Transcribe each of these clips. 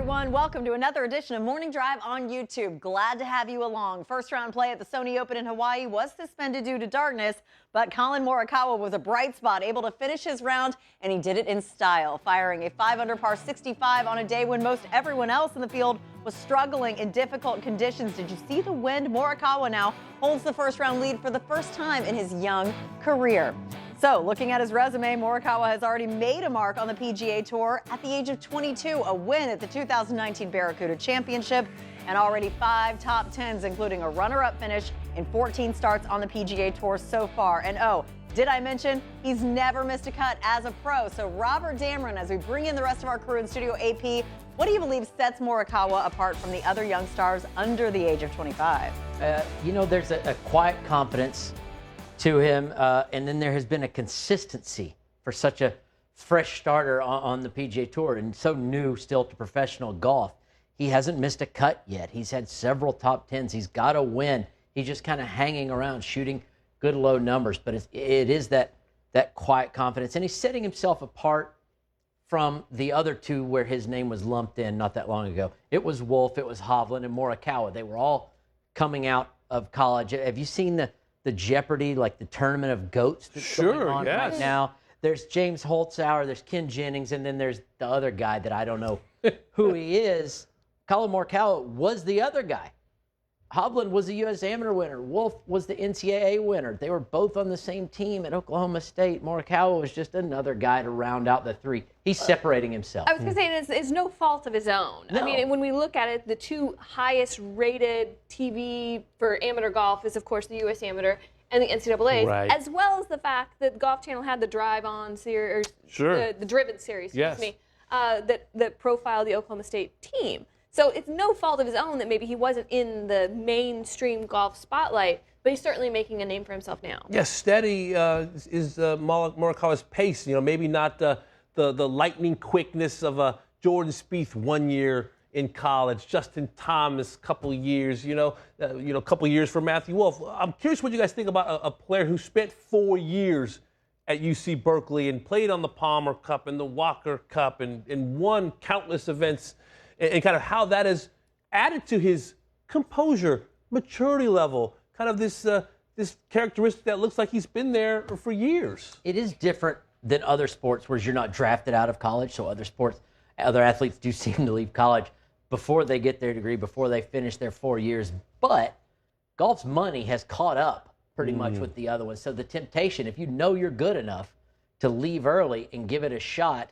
everyone. Welcome to another edition of Morning Drive on YouTube. Glad to have you along. First round play at the Sony Open in Hawaii was suspended due to darkness, but Collin Morikawa was a bright spot, able to finish his round, and he did it in style, firing a 5-under par 65 on a day when most everyone else in the field was struggling in difficult conditions. Did you see the wind? Morikawa now holds the first round lead for the first time in his young career. So, looking at his resume, Morikawa has already made a mark on the PGA Tour at the age of 22, a win at the 2019 Barracuda Championship, and already 5 top 10s, including a runner-up finish in 14 starts on the PGA Tour so far. And oh, did I mention he's never missed a cut as a pro? So, Robert Dameron, as we bring in the rest of our crew in Studio AP, what do you believe sets Morikawa apart from the other young stars under the age of 25? There's a quiet confidence to him, and then there has been a consistency for such a fresh starter on the PGA Tour and so new still to professional golf. He hasn't missed a cut yet. He's had several top 10s. He's got a win. He's just kind of hanging around, shooting good low numbers, but it is that quiet confidence, and he's setting himself apart from the other two where his name was lumped in not that long ago. It was Wolff, it was Hovland, and Morikawa. They were all coming out of college. Have you seen the Jeopardy, like the tournament of goats that's going on right now? There's James Holtzhauer, there's Ken Jennings, and then there's the other guy that I don't know who he is. Collin Morikawa was the other guy. Hovland was the U.S. Amateur winner. Wolff was the NCAA winner. They were both on the same team at Oklahoma State. Morikawa was just another guy to round out the three. He's separating himself. I was going to say, it's no fault of his own. No. I mean, when we look at it, the two highest rated TV for amateur golf is, of course, the U.S. Amateur and the NCAA, Right. as well as the fact that Golf Channel had the Drive On series, the Driven series, that profiled the Oklahoma State team. So it's no fault of his own that maybe he wasn't in the mainstream golf spotlight, but he's certainly making a name for himself now. Yes, steady is Morikawa's pace. Maybe not the lightning quickness of a Jordan Spieth 1 year in college, Justin Thomas couple years, couple years for Matthew Wolff. I'm curious what you guys think about a player who spent 4 years at UC Berkeley and played on the Palmer Cup and the Walker Cup and won countless events, and kind of how that has added to his composure, maturity level, kind of this characteristic that looks like he's been there for years. It is different than other sports where you're not drafted out of college. So other athletes do seem to leave college before they get their degree, before they finish their 4 years. But golf's money has caught up pretty much with the other ones. So the temptation, if you know you're good enough to leave early and give it a shot,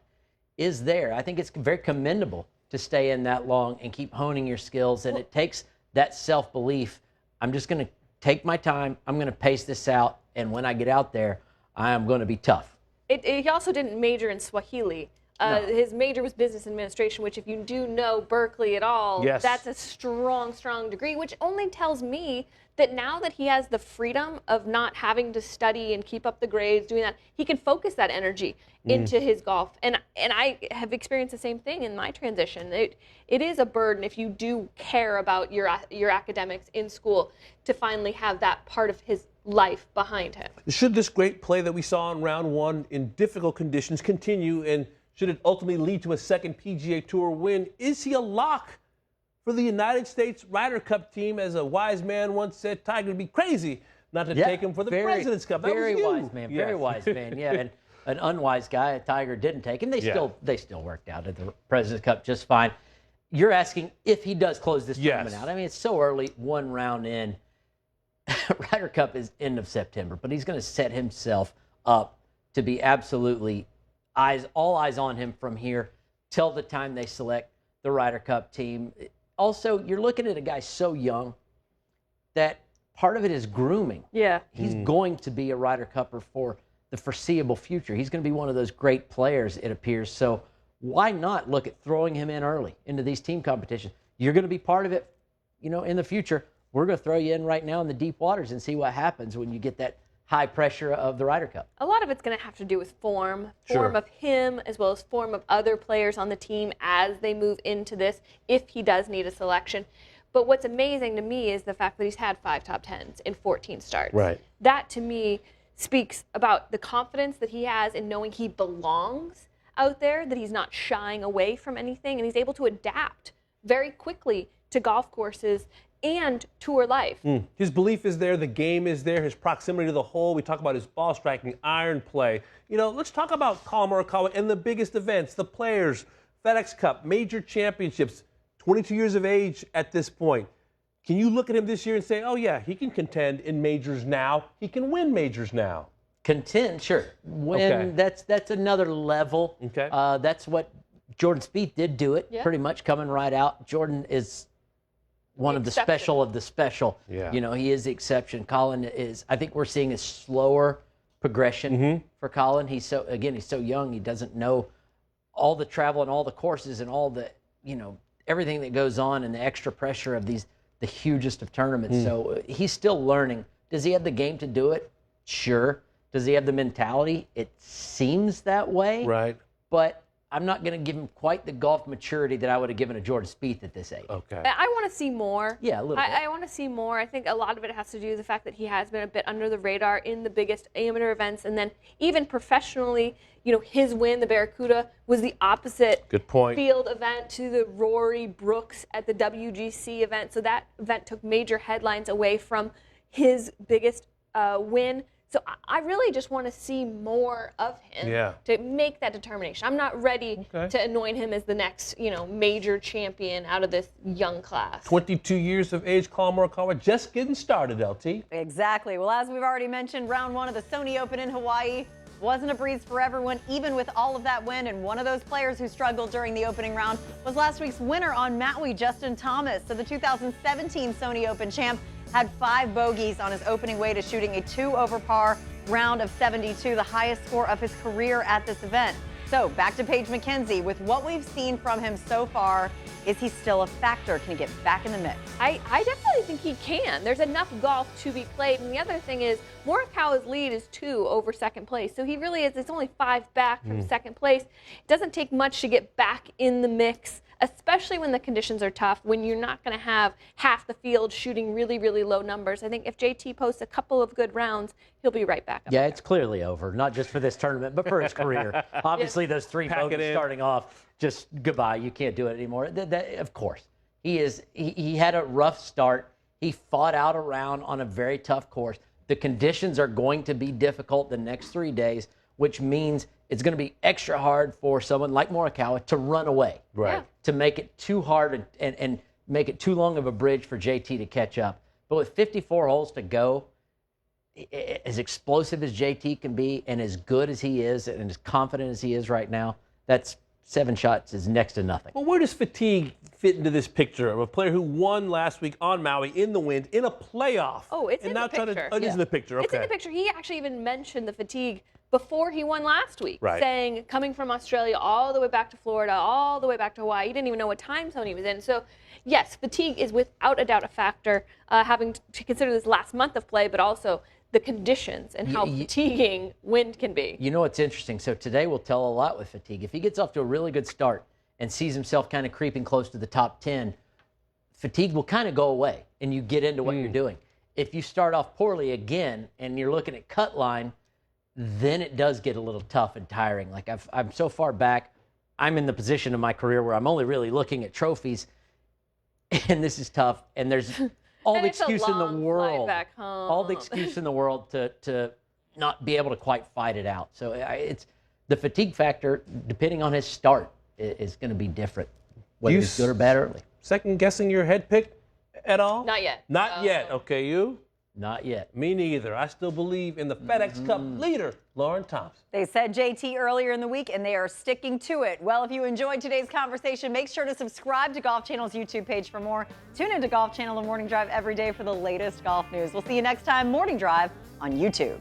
is there. I think it's very commendable to stay in that long and keep honing your skills. And it takes that self-belief. I'm just going to take my time. I'm going to pace this out. And when I get out there, I am going to be tough. He also didn't major in Swahili. No. His major was business administration, which if you do know Berkeley at all, that's a strong, strong degree, which only tells me that now that he has the freedom of not having to study and keep up the grades, doing that, he can focus that energy into his golf. And I have experienced the same thing in my transition. It is a burden if you do care about your academics in school to finally have that part of his life behind him. Should this great play that we saw in round one in difficult conditions continue, and should it ultimately lead to a second PGA Tour win, is he a lock for the United States Ryder Cup team? As a wise man once said, Tiger would be crazy not to take him for the President's Cup. Very wise man, very wise man, yeah. And an unwise guy, Tiger didn't take him. They still worked out at the President's Cup just fine. You're asking if he does close this tournament out. I mean, it's so early, one round in. Ryder Cup is end of September, but he's going to set himself up to be absolutely all eyes on him from here till the time they select the Ryder Cup team. Also, you're looking at a guy so young that part of it is grooming. Yeah. He's going to be a Ryder Cupper for the foreseeable future. He's going to be one of those great players, it appears. So why not look at throwing him in early into these team competitions? You're going to be part of it, in the future. We're going to throw you in right now in the deep waters and see what happens when you get that high pressure of the Ryder Cup. A lot of it's going to have to do with form of him, as well as form of other players on the team as they move into this, if he does need a selection. But what's amazing to me is the fact that he's had 5 top 10s in 14 starts. Right. That, to me, speaks about the confidence that he has in knowing he belongs out there, that he's not shying away from anything, and he's able to adapt very quickly to golf courses and tour life. His belief is there, the game is there, his proximity to the hole. We talk about his ball striking, iron play. You know, let's talk about Collin Morikawa and the biggest events, the Players, FedEx Cup, major championships, 22 years of age at this point. Can you look at him this year and say, oh yeah, he can contend in majors now, he can win majors now? Contend, sure. Win, okay. That's another level. Okay. That's what Jordan Spieth did do it, pretty much coming right out. Jordan is one of the special of the special. Yeah. You know, he is the exception. Collin is, I think we're seeing a slower progression for Collin. He's so young, he doesn't know all the travel and all the courses and all the, you know, everything that goes on and the extra pressure of the hugest of tournaments. So he's still learning. Does he have the game to do it? Sure. Does he have the mentality? It seems that way. Right. But I'm not going to give him quite the golf maturity that I would have given a Jordan Spieth at this age. Okay. I want to see more. Yeah, a little bit. I want to see more. I think a lot of it has to do with the fact that he has been a bit under the radar in the biggest amateur events, and then even professionally, you know, his win, the Barracuda, was the opposite field event to the Rory Brooks at the WGC event. So that event took major headlines away from his biggest win. So I really just want to see more of him to make that determination. I'm not ready to anoint him as the next, you know, major champion out of this young class. 22 years of age, Collin Morikawa, just getting started, LT. Exactly. Well, as we've already mentioned, round one of the Sony Open in Hawaii wasn't a breeze for everyone, even with all of that wind. And one of those players who struggled during the opening round was last week's winner on Maui, Justin Thomas. So the 2017 Sony Open champ had 5 bogeys on his opening way to shooting a 2 over par round of 72, the highest score of his career at this event. So back to Paige McKenzie. With what we've seen from him so far, is he still a factor? Can he get back in the mix? I definitely think he can. There's enough golf to be played. And the other thing is, Morikawa's lead is 2 over second place. So he really is, it's only 5 back from second place. It doesn't take much to get back in the mix, especially when the conditions are tough, when you're not going to have half the field shooting really, really low numbers. I think if JT posts a couple of good rounds, he'll be right back up. Yeah, it's clearly over, not just for this tournament, but for his career. Obviously, those 3 bogeys starting off, just goodbye. You can't do it anymore. Of course. He had a rough start. He fought out a round on a very tough course. The conditions are going to be difficult the next 3 days, which means it's going to be extra hard for someone like Morikawa to run away. Right. Yeah. To make it too hard and make it too long of a bridge for JT to catch up. But with 54 holes to go, as explosive as JT can be and as good as he is and as confident as he is right now, that's 7 shots is next to nothing. Well, where does fatigue fit into this picture of a player who won last week on Maui in the wind in a playoff? Oh, it's in the picture. It is in the picture, okay. It's in the picture. He actually even mentioned the fatigue before he won last week, saying coming from Australia all the way back to Florida, all the way back to Hawaii, he didn't even know what time zone he was in. So, yes, fatigue is without a doubt a factor, having to consider this last month of play, but also the conditions and how fatiguing wind can be. You know what's interesting? So today will tell a lot with fatigue. If he gets off to a really good start and sees himself kind of creeping close to the top 10, fatigue will kind of go away and you get into what you're doing. If you start off poorly again and you're looking at cut line, then it does get a little tough and tiring. Like I'm so far back, I'm in the position of my career where I'm only really looking at trophies, and this is tough. And there's all the excuse in the world, all the excuse in the world to not be able to quite fight it out. So it's the fatigue factor, depending on his start, is going to be different, whether he's good or bad early. Second guessing your head pick at all? Not yet. Not yet. Okay, you? Not yet. Me neither. I still believe in the FedEx Cup leader, Lauren Thompson. They said JT earlier in the week, and they are sticking to it. Well, if you enjoyed today's conversation, make sure to subscribe to Golf Channel's YouTube page for more. Tune into Golf Channel and Morning Drive every day for the latest golf news. We'll see you next time, Morning Drive on YouTube.